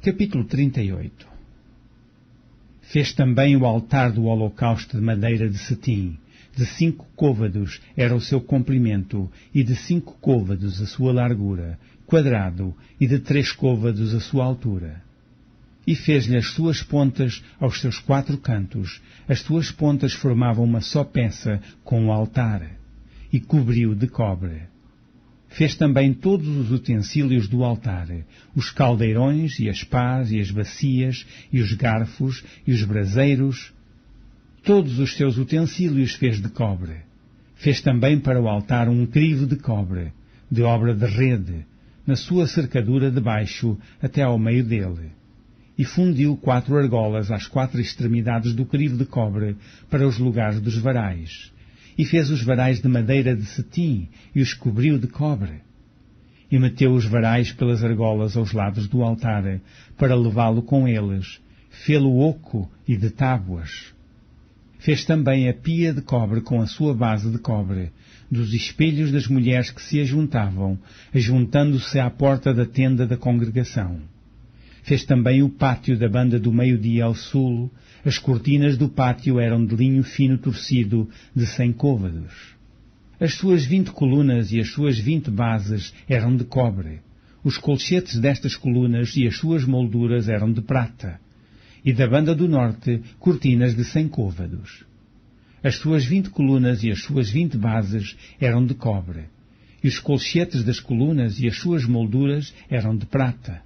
Capítulo 38. Fez também o altar do holocausto de madeira de cetim. De 5 côvados era o seu comprimento, e de 5 côvados a sua largura, quadrado, e de 3 côvados a sua altura. E fez-lhe as suas pontas aos seus 4 cantos. As suas pontas formavam uma só peça com o altar, e cobriu de cobre. Fez também todos os utensílios do altar, os caldeirões, e as pás, e as bacias, e os garfos, e os braseiros. Todos os seus utensílios fez de cobre. Fez também para o altar um crivo de cobre, de obra de rede, na sua cercadura de baixo até ao meio dele. E fundiu 4 argolas às 4 extremidades do crivo de cobre para os lugares dos varais. E fez os varais de madeira de cetim e os cobriu de cobre. E meteu os varais pelas argolas aos lados do altar, para levá-lo com eles. Fê-lo oco e de tábuas. Fez também a pia de cobre com a sua base de cobre, dos espelhos das mulheres que se ajuntavam, ajuntando-se à porta da tenda da congregação. Fez também o pátio da banda do meio-dia ao sul. As cortinas do pátio eram de linho fino torcido de 100 côvados. As suas 20 colunas e as suas 20 bases eram de cobre. Os colchetes destas colunas e as suas molduras eram de prata. E da banda do norte, cortinas de 100 côvados. As suas 20 colunas e as suas 20 bases eram de cobre. E os colchetes das colunas e as suas molduras eram de prata.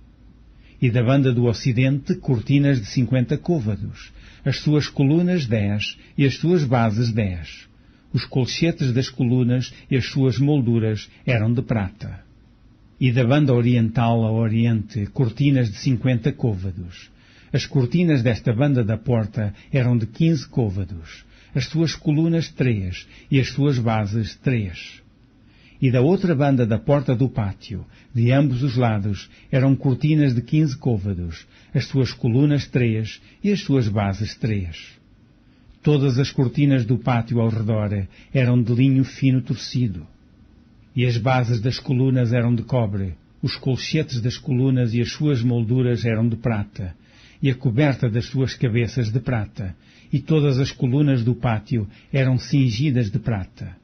E da banda do ocidente, cortinas de 50 côvados. As suas colunas 10 e as suas bases 10. Os colchetes das colunas e as suas molduras eram de prata. E da banda oriental ao oriente, cortinas de 50 côvados. As cortinas desta banda da porta eram de 15 côvados. As suas colunas 3 e as suas bases 3. E da outra banda da porta do pátio, de ambos os lados, eram cortinas de 15 côvados, as suas colunas 3 e as suas bases 3. Todas as cortinas do pátio ao redor eram de linho fino torcido. E as bases das colunas eram de cobre, os colchetes das colunas e as suas molduras eram de prata, e a coberta das suas cabeças de prata, e todas as colunas do pátio eram cingidas de prata.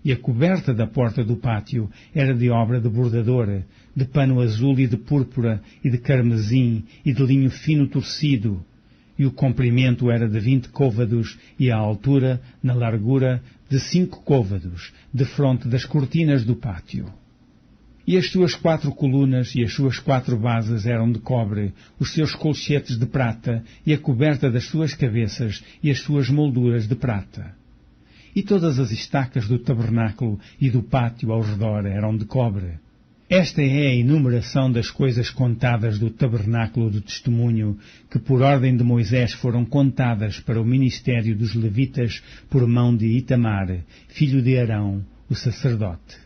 E a coberta da porta do pátio era de obra de bordador, de pano azul e de púrpura, e de carmesim, e de linho fino torcido. E o comprimento era de 20 côvados, e a altura, na largura, de 5 côvados, defronte das cortinas do pátio. E as suas 4 colunas e as suas 4 bases eram de cobre, os seus colchetes de prata, e a coberta das suas cabeças e as suas molduras de prata. E todas as estacas do tabernáculo e do pátio ao redor eram de cobre. Esta é a enumeração das coisas contadas do tabernáculo do testemunho, que por ordem de Moisés foram contadas para o ministério dos levitas por mão de Itamar, filho de Arão, o sacerdote.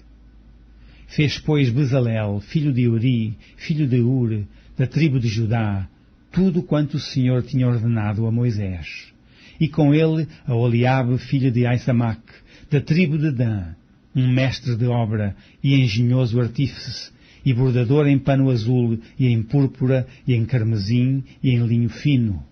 Fez, pois, Bezalel, filho de Uri, filho de Ur, da tribo de Judá, tudo quanto o Senhor tinha ordenado a Moisés. E com ele a Oliabe, filho de Aisamac, da tribo de Dan, um mestre de obra e engenhoso artífice, e bordador em pano azul, e em púrpura, e em carmesim, e em linho fino.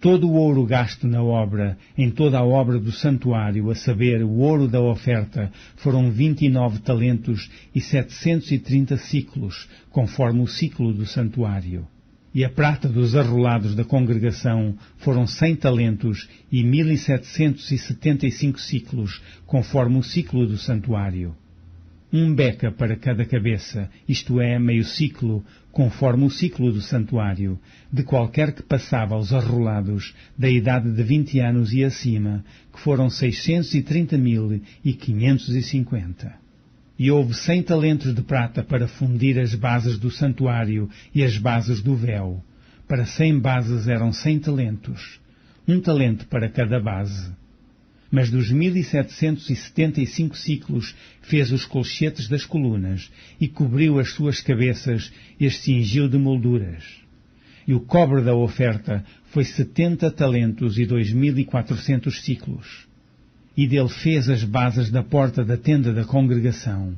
Todo o ouro gasto na obra, em toda a obra do santuário, a saber, o ouro da oferta, foram 29 talentos e 730 ciclos, conforme o ciclo do santuário. E a prata dos arrolados da congregação foram 100 talentos e 1775 ciclos, conforme o ciclo do santuário. Um beca para cada cabeça, isto é, meio ciclo, conforme o ciclo do santuário, de qualquer que passava aos arrolados, da idade de 20 anos e acima, que foram 630.550. E houve 100 talentos de prata para fundir as bases do santuário e as bases do véu. Para 100 bases eram 100 talentos, um talento para cada base. Mas dos 1775 ciclos fez os colchetes das colunas, e cobriu as suas cabeças e as cingiu de molduras. E o cobre da oferta foi 70 talentos e 2.400 ciclos. E dele fez as bases da porta da tenda da congregação,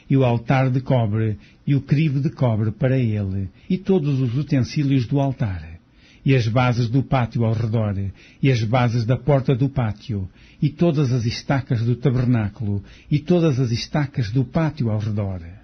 e o altar de cobre, e o crivo de cobre para ele, e todos os utensílios do altar, e as bases do pátio ao redor, e as bases da porta do pátio, e todas as estacas do tabernáculo, e todas as estacas do pátio ao redor.